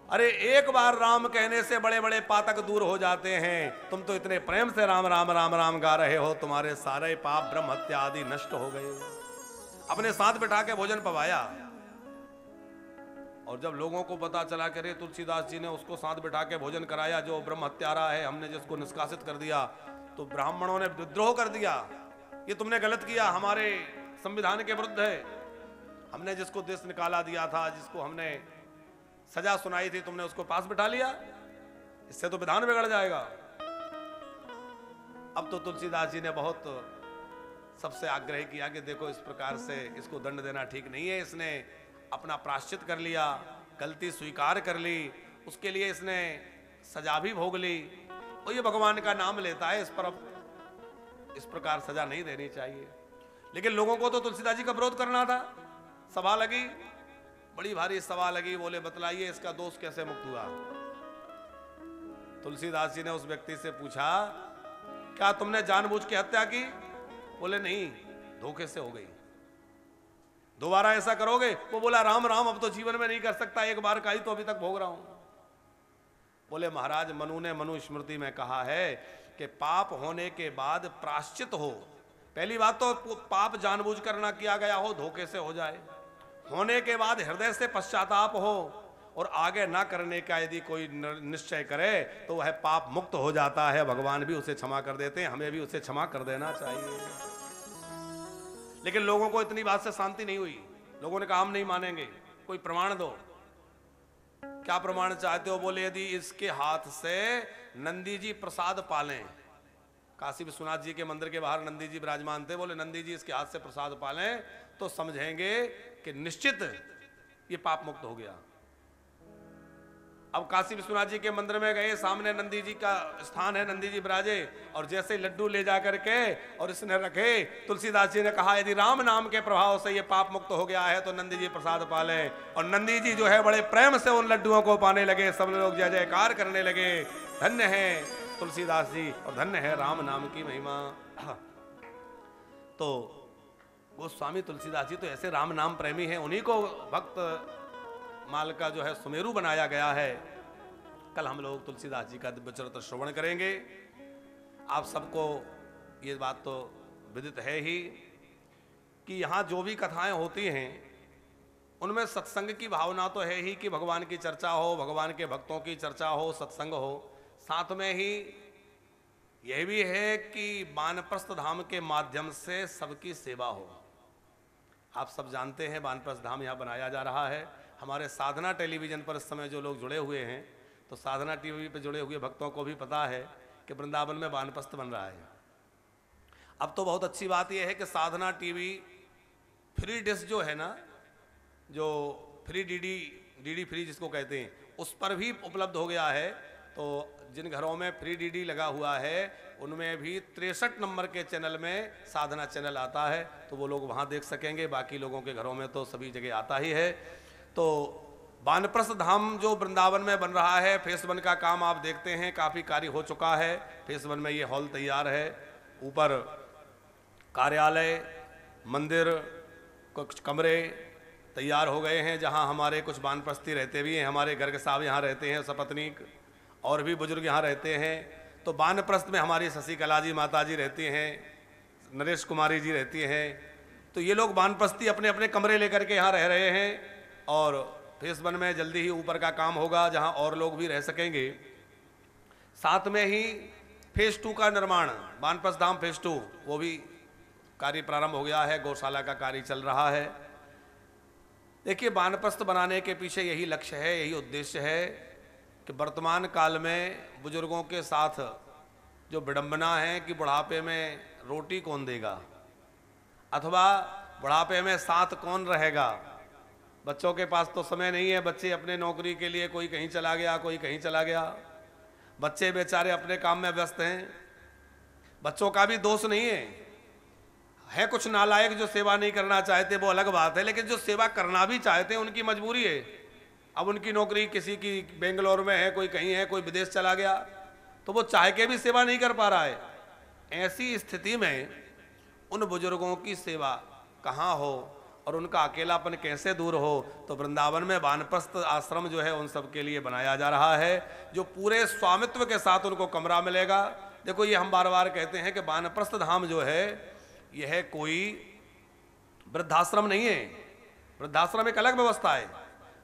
अरे एक बार राम कहने से बड़े बड़े पातक दूर हो जाते हैं, तुम तो इतने प्रेम से राम राम राम राम गा रहे हो, तुम्हारे सारे पाप ब्रह्म हत्या आदि नष्ट हो गए। अपने साथ बिठा के भोजन पवाया, और जब लोगों को पता चला कि अरे तुलसीदास जी ने उसको साथ बिठा के भोजन कराया जो ब्रह्म हत्यारा है, हमने जिसको निष्कासित कर दिया, तो ब्राह्मणों ने विद्रोह कर दिया, ये तुमने गलत किया, हमारे संविधान के विरुद्ध है, हमने जिसको देश निकाला दिया था, जिसको हमने सजा सुनाई थी, तुमने उसको पास बिठा लिया, इससे तो विधान बिगड़ जाएगा। अब तो तुलसीदास जी ने बहुत सबसे आग्रह किया कि देखो इस प्रकार से इसको दंड देना ठीक नहीं है, इसने अपना प्रायश्चित कर लिया, गलती स्वीकार कर ली, उसके लिए इसने सजा भी भोग ली, और ये भगवान का नाम लेता है, इस पर अब इस प्रकार सजा नहीं देनी चाहिए। लेकिन लोगों को तो तुलसीदास जी का विरोध करना था। सभा लगी, बड़ी भारी सभा लगी, बोले बतलाइए इसका दोष कैसे मुक्त हुआ। तुलसीदास जी ने उस व्यक्ति से पूछा क्या तुमने जानबूझ के हत्या की? बोले नहीं, धोखे से हो गई। दोबारा ऐसा करोगे? वो बोला राम राम अब तो जीवन में नहीं कर सकता, एक बार का ही तो अभी तक भोग रहा हूं। बोले महाराज मनु ने मनुस्मृति में कहा है कि पाप होने के बाद प्रायश्चित हो। पहली बात तो पाप जानबूझ कर ना किया गया हो, धोखे से हो जाए, होने के बाद हृदय से पश्चाताप हो, और आगे ना करने का यदि कोई निश्चय करे तो वह पाप मुक्त हो जाता है, भगवान भी उसे क्षमा कर देते हैं, हमें भी उसे क्षमा कर देना चाहिए। लेकिन लोगों को इतनी बात से शांति नहीं हुई, लोगों ने कहा हम नहीं मानेंगे, कोई प्रमाण दो। क्या प्रमाण चाहते हो? बोले यदि इसके हाथ से नंदी जी प्रसाद पालें, काशी विश्वनाथ जी के मंदिर के बाहर नंदी जी विराजमान थे, बोले नंदी जी इसके हाथ से प्रसाद पालें तो समझेंगे कि निश्चित ये पाप मुक्त हो गया। अब काशी विश्वनाथ जी के मंदिर में गए, सामने नंदी जी का स्थान है, नंदी जी विराजे, और जैसे लड्डू ले जा करके और इसने रखे, तुलसीदास जी ने कहा यदि राम नाम के प्रभाव से ये पाप मुक्त हो गया है तो नंदी जी प्रसाद पाले। और नंदी जी जो है बड़े प्रेम से उन लड्डुओं को पाने लगे, सब लोग जय जयकार करने लगे, धन्य है तुलसीदास जी और धन्य है राम नाम की महिमा। तो गोस्वामी तुलसीदास जी तो ऐसे राम नाम प्रेमी हैं, उन्हीं को भक्त माल का जो है सुमेरु बनाया गया है। कल हम लोग तुलसीदास जी का दिव्य चरित्र श्रवण करेंगे। आप सबको ये बात तो विदित है ही कि यहाँ जो भी कथाएं होती हैं उनमें सत्संग की भावना तो है ही कि भगवान की चर्चा हो, भगवान के भक्तों की चर्चा हो, सत्संग हो, साथ में ही यह भी है कि वानप्रस्थ धाम के माध्यम से सबकी सेवा हो। आप सब जानते हैं वानप्रस्थ धाम यहाँ बनाया जा रहा है। हमारे साधना टेलीविजन पर इस समय जो लोग जुड़े हुए हैं तो साधना टीवी पे जुड़े हुए भक्तों को भी पता है कि वृंदावन में वानप्रस्थ बन रहा है। अब तो बहुत अच्छी बात यह है कि साधना टीवी फ्री डिश जो है ना, जो फ्री डीडी फ्री जिसको कहते हैं, उस पर भी उपलब्ध हो गया है। तो जिन घरों में फ्री डीडी लगा हुआ है उनमें भी 63 नंबर के चैनल में साधना चैनल आता है, तो वो लोग वहाँ देख सकेंगे। बाकी लोगों के घरों में तो सभी जगह आता ही है। तो वानप्रस्थ धाम जो वृंदावन में बन रहा है, फेस 1 का काम आप देखते हैं काफ़ी कार्य हो चुका है। फेस 1 में ये हॉल तैयार है, ऊपर कार्यालय, मंदिर, कुछ कमरे तैयार हो गए हैं जहां हमारे कुछ वानप्रस्थी रहते भी हैं। हमारे गर्ग साहब यहाँ रहते हैं, सपत्नीक, और भी बुजुर्ग यहाँ रहते हैं। तो वानप्रस्थ में हमारी शशिकला जी माता जी रहती हैं, नरेश कुमारी जी रहती हैं। तो ये लोग वानप्रस्थी अपने अपने कमरे लेकर के यहाँ रह रहे हैं। और फेस 1 में जल्दी ही ऊपर का काम होगा जहाँ और लोग भी रह सकेंगे। साथ में ही फेस 2 का निर्माण, वानप्रस्थ धाम फेस 2, वो भी कार्य प्रारंभ हो गया है। गौशाला का कार्य चल रहा है। देखिए, वानप्रस्थ बनाने के पीछे यही लक्ष्य है, यही उद्देश्य है कि वर्तमान काल में बुजुर्गों के साथ जो विडंबना है कि बुढ़ापे में रोटी कौन देगा, अथवा बुढ़ापे में साथ कौन रहेगा। बच्चों के पास तो समय नहीं है, बच्चे अपने नौकरी के लिए कोई कहीं चला गया, कोई कहीं चला गया। बच्चे बेचारे अपने काम में व्यस्त हैं। बच्चों का भी दोष नहीं है कुछ नालायक जो सेवा नहीं करना चाहते, वो अलग बात है। लेकिन जो सेवा करना भी चाहते हैं उनकी मजबूरी है। अब उनकी नौकरी किसी की बेंगलोर में है, कोई कहीं है, कोई विदेश चला गया, तो वो चाह के भी सेवा नहीं कर पा रहा है। ऐसी स्थिति में उन बुजुर्गों की सेवा कहाँ हो और उनका अकेलापन कैसे दूर हो, तो वृंदावन में वानप्रस्थ आश्रम जो है उन सब के लिए बनाया जा रहा है, जो पूरे स्वामित्व के साथ उनको कमरा मिलेगा। देखो, ये हम बार बार कहते हैं कि वानप्रस्थ धाम जो है यह कोई वृद्धाश्रम नहीं है। वृद्धाश्रम एक अलग व्यवस्था है।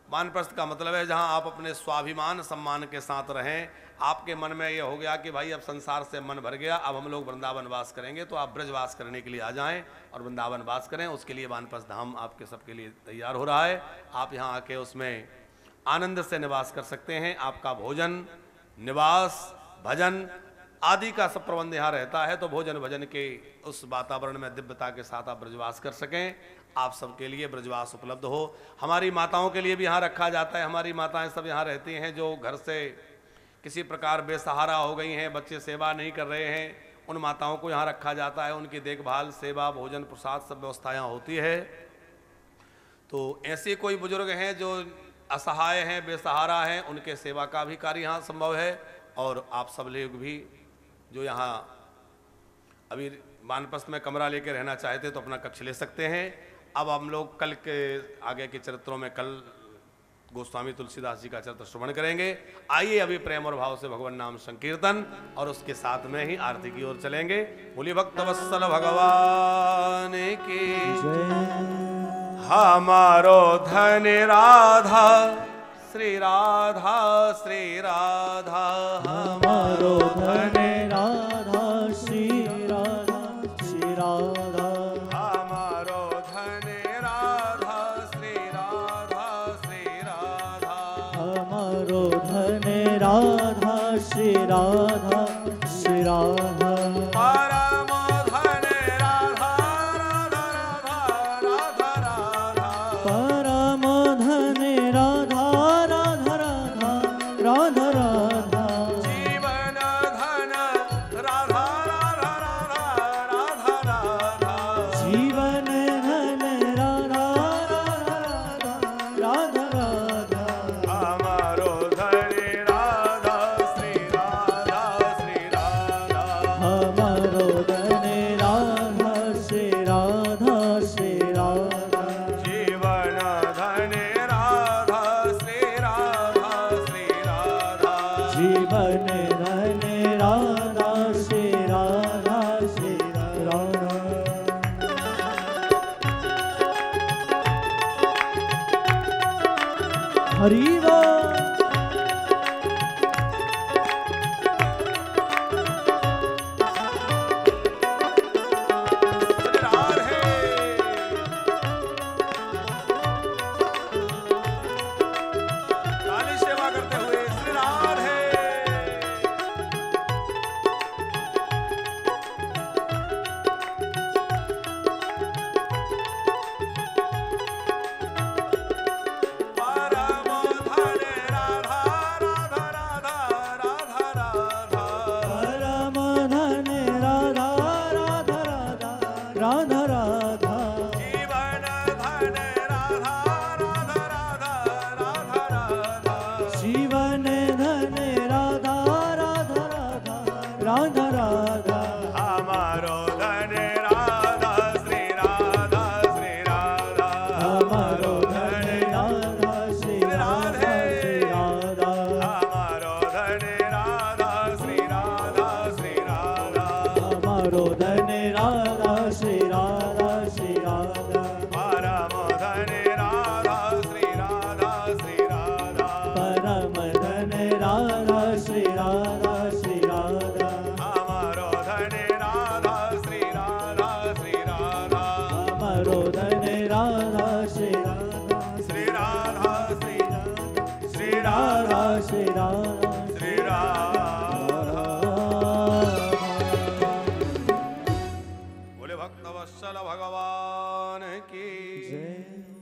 वानप्रस्थ का मतलब है जहां आप अपने स्वाभिमान सम्मान के साथ रहें। आपके मन में यह हो गया कि भाई अब संसार से मन भर गया, अब हम लोग वृंदावन वास करेंगे, तो आप ब्रजवास करने के लिए आ जाएं और वृंदावन वास करें। उसके लिए वानप्रस्थ धाम आपके सबके लिए तैयार हो रहा है। आप यहाँ आके उसमें आनंद से निवास कर सकते हैं। आपका भोजन, निवास, भजन आदि का सब प्रबंध यहाँ रहता है। तो भोजन भजन के उस वातावरण में दिव्यता के साथ आप ब्रजवास कर सकें। आप सबके लिए ब्रजवास उपलब्ध हो। हमारी माताओं के लिए भी यहाँ रखा जाता है। हमारी माताएं सब यहाँ रहती हैं जो घर से किसी प्रकार बेसहारा हो गई हैं, बच्चे सेवा नहीं कर रहे हैं, उन माताओं को यहाँ रखा जाता है। उनकी देखभाल, सेवा, भोजन, प्रसाद सब व्यवस्था यहाँ होती है। तो ऐसे कोई बुजुर्ग हैं जो असहाय हैं, बेसहारा हैं, उनके सेवा का भी कार्य यहाँ संभव है। और आप सब लोग भी जो यहाँ अभी वानप्रस्थ में कमरा लेकर रहना चाहते तो अपना कक्ष ले सकते हैं। अब हम लोग कल के आगे के चरित्रों में कल गोस्वामी तुलसीदास जी का चरित्र श्रवण करेंगे। आइए अभी प्रेम और भाव से भगवान नाम संकीर्तन और उसके साथ में ही आरती की ओर चलेंगे। बोलिए भक्त वत्सल भगवान की हमारो धन राधा श्री राधा, श्री राधा हमारो धन राधा, श्री राधा, श्री राधा हमारो धन राधा, श्री राधा, श्री राधा हमारो धन राधा, श्री राधा, श्री राधा परम धन राधा, राधा राधा, राधा राधा परम धन राधा, राधा राधा, राधा राधा जीवन धन राधा, राधा राधा, राधा राधा जीवन धन राधा, राधा राधा, राधा हमारो धन राधा, श्री राधा, श्री राधा हमारो धन राधा, श्री राधा, श्री राधा जीवन धन राधा, श्री राधा, श्री राधा जीवन धन राधा, श्री राधा, श्री राधा हरि बोल। राधे काली सेवा करते हुए श्री राधे राधा राधा जीवन धन राधा राधा राधा राधा राधा जीवन धन राधा राधा राधा राधा राधा हमारो धन राधा श्री राधा श्री राधा हमारो धन राधा श्री राधा श्री राधा हमारो धन राधा श्री राधा श्री राधा हमारो धन राधा श्री राधा श्री राधा परम धन राधा श्री राधा श्री राधा परम धन राधा श्री राधा श्री राधा हमारो धन राधा श्री राधा श्री राधा हमारो धन राधा श्री राधा श्री राधा श्री श्री राधा श्री राधा श्री राधा बोले भक्तवत्सल भगवान की जय